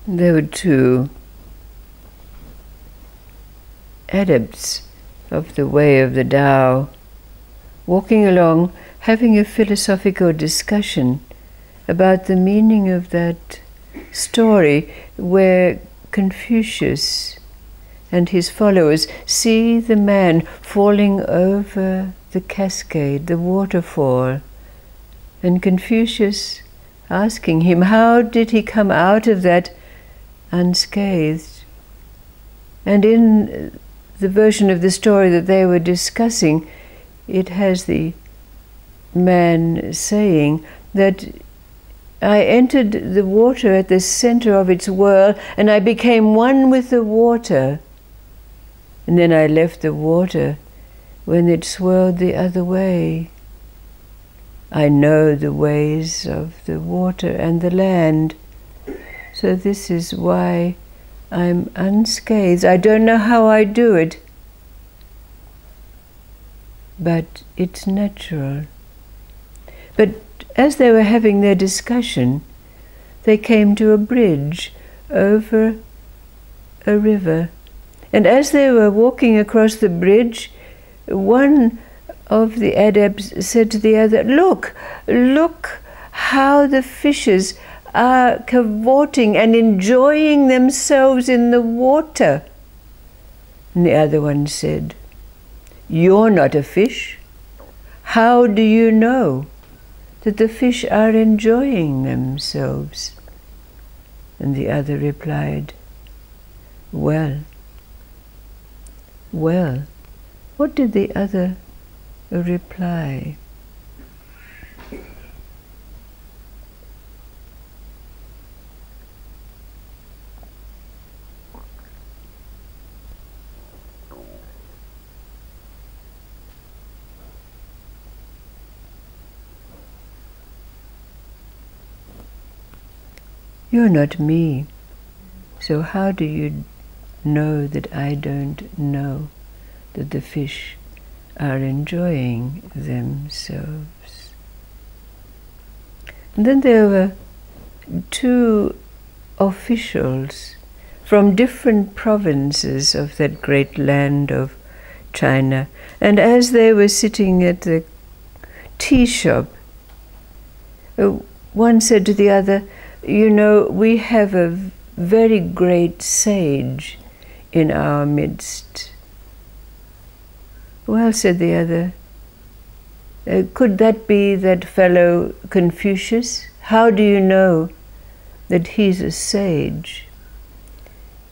There were two adepts of the way of the Tao walking along, having a philosophical discussion about the meaning of that story where Confucius and his followers see the man falling over the cascade, the waterfall, and Confucius asking him, how did he come out of that unscathed? And in the version of the story that they were discussing, it has the man saying that I entered the water at the center of its whirl, and I became one with the water. And then I left the water when it swirled the other way. I know the ways of the water and the land. So this is why I'm unscathed. I don't know how I do it, but it's natural. But as they were having their discussion, they came to a bridge over a river. And as they were walking across the bridge, one of the adepts said to the other, look how the fishes are cavorting and enjoying themselves in the water. And the other one said, you're not a fish. How do you know that the fish are enjoying themselves? And the other replied, well, what did the other reply? You're not me, so how do you know that I don't know that the fish are enjoying themselves? And then there were two officials from different provinces of that great land of China, and as they were sitting at the tea shop, one said to the other, you know, we have a very great sage in our midst. Well, said the other, could that be that fellow Confucius? How do you know that he's a sage?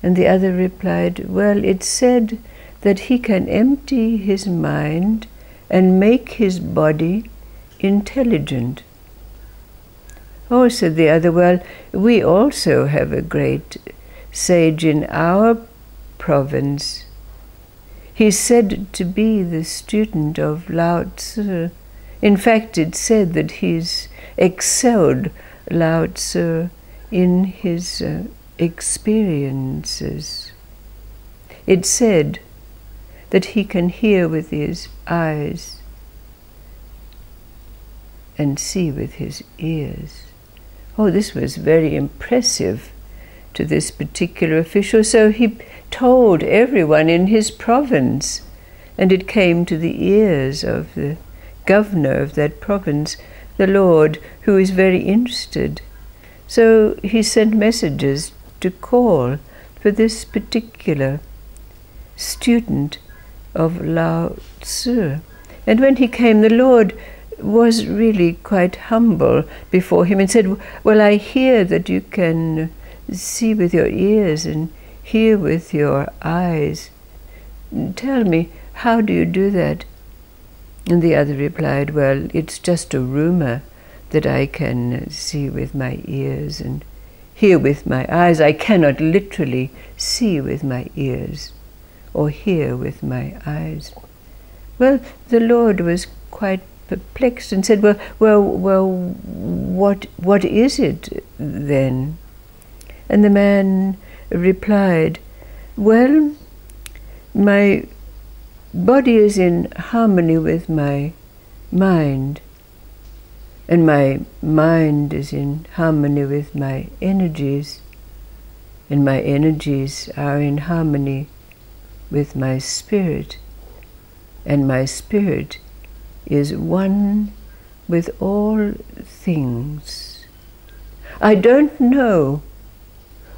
And the other replied, well, it's said that he can empty his mind and make his body intelligent. Oh, said the other, well, we also have a great sage in our province. He's said to be the student of Lao Tzu. In fact, it's said that he's excelled Lao Tzu in his experiences. It's said that he can hear with his eyes and see with his ears. Oh, this was very impressive to this particular official, so he told everyone in his province, and it came to the ears of the governor of that province, the Lord, who is very interested. So he sent messages to call for this particular student of Lao Tzu. And when he came, the Lord was really quite humble before him and said, well, I hear that you can see with your ears and hear with your eyes. Tell me, how do you do that? And the other replied, well, it's just a rumor that I can see with my ears and hear with my eyes. I cannot literally see with my ears or hear with my eyes. Well, the Lord was quite perplexed and said, what is it then? And the man replied, well, my body is in harmony with my mind, and my mind is in harmony with my energies. and my energies are in harmony with my spirit, and my spirit is one with all things. I don't know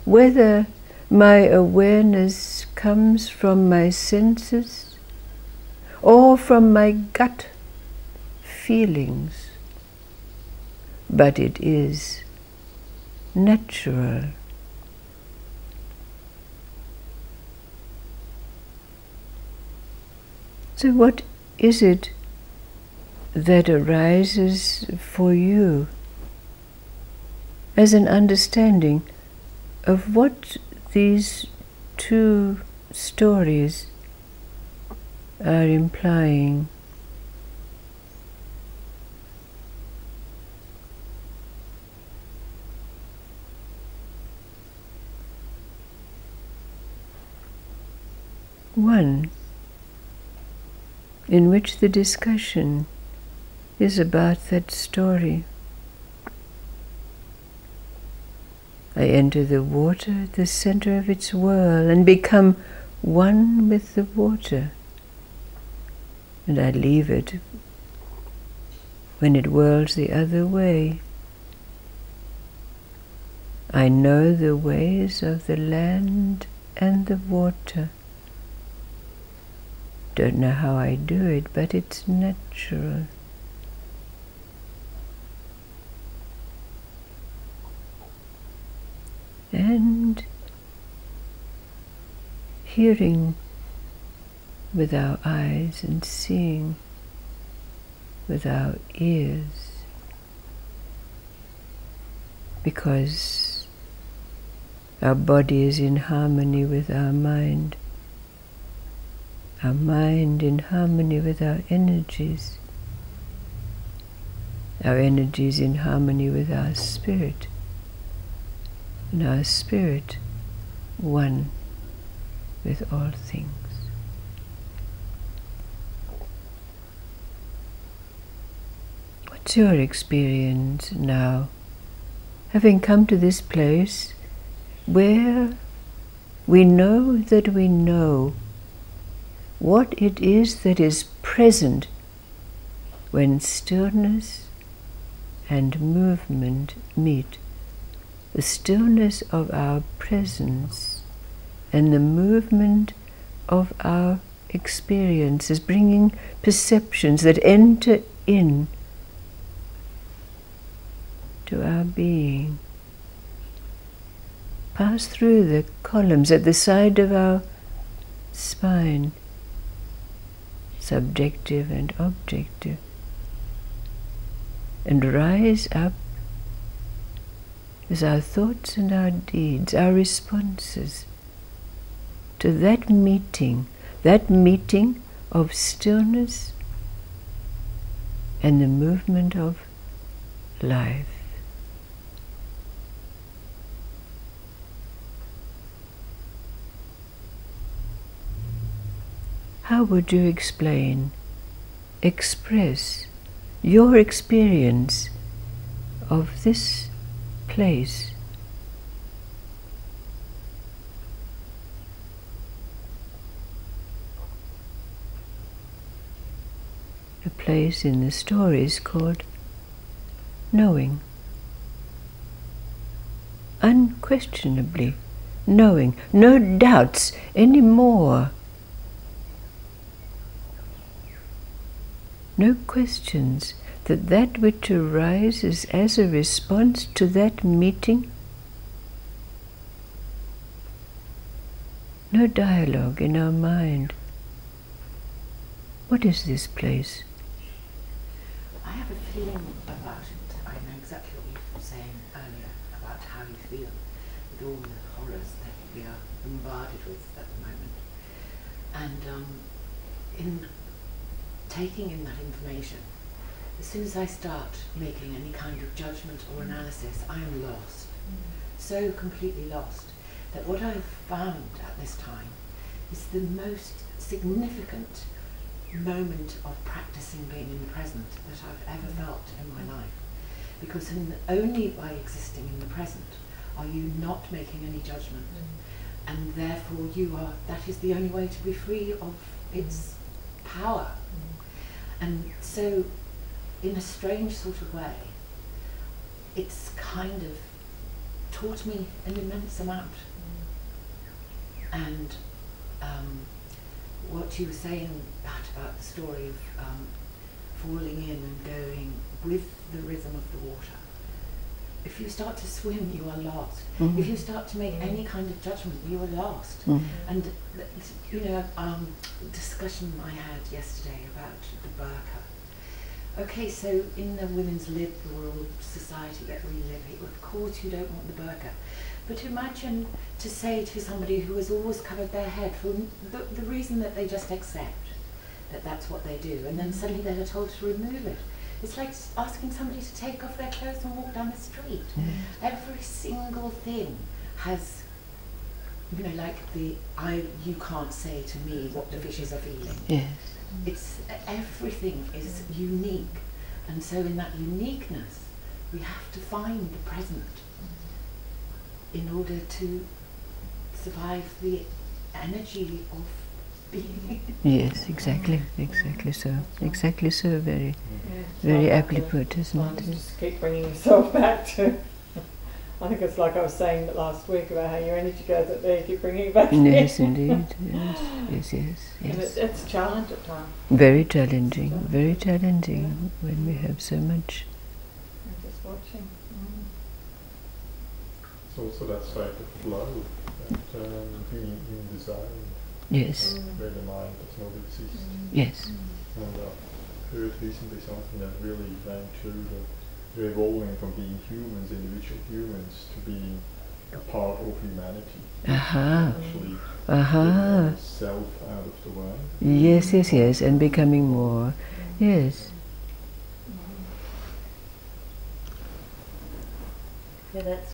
whether my awareness comes from my senses or from my gut feelings, but it is natural. So what is it that arises for you as an understanding of what these two stories are implying? One, in which the discussion is about that story. I enter the water at the center of its whirl and become one with the water, and I leave it when it whirls the other way. I know the ways of the land and the water. Don't know how I do it, but it's natural. And hearing with our eyes and seeing with our ears, because our body is in harmony with our mind in harmony with our energies in harmony with our spirit, and our spirit one with all things. What's your experience now, having come to this place where we know that we know what it is that is present when stillness and movement meet? The stillness of our presence and the movement of our experiences, bringing perceptions that enter in to our being, pass through the columns at the side of our spine, subjective and objective, and rise up as our thoughts and our deeds, our responses to that meeting of stillness and the movement of life. How would you express your experience of this place? A place in the stories called knowing. Unquestionably knowing, no doubts anymore. No questions that which arises as a response to that meeting. No dialogue in our mind. What is this place? I have a feeling about it. I know exactly what you were saying earlier about how you feel with all the horrors that we are bombarded with at the moment. And in taking in that information, as soon as I start making any kind of judgment or analysis, I am lost. So completely lost that what I've found at this time is the most significant moment of practicing being in the present that I've ever felt in my life. Because only by existing in the present Are you not making any judgment? And therefore that is the only way to be free of its power. And so, in a strange sort of way, it's kind of taught me an immense amount. And what you were saying about the story of falling in and going with the rhythm of the water. If you start to swim, you are lost. If you start to make any kind of judgment, you are lost. And discussion I had yesterday about the burqa. Okay, so in the women's liberal society that we live in, of course you don't want the burqa. But imagine to say to somebody who has always covered their head for the reason that they just accept that that's what they do, and then suddenly they're told to remove it. It's like asking somebody to take off their clothes and walk down the street. Every single thing has, like you can't say to me what the fishes are feeling. Yes. It's everything is unique, and so in that uniqueness, we have to find the present in order to survive the energy of being. Yes, exactly so. Very aptly put, isn't it? Just keep bringing yourself back to. I think it's like I was saying last week about how your energy goes up there, you keep bringing it back in. Yes, indeed. Yes. And it's a challenge at times. Very challenging when we have so much. I'm just watching. It's also that state of flow, that being in desire, Yes. where the mind does not exist. Yes. And I heard recently something that really rang true, that we're evolving from being humans, individual humans, to being a part of humanity. Actually getting self out of the way. Yes, and becoming more. Yes. Yeah, that's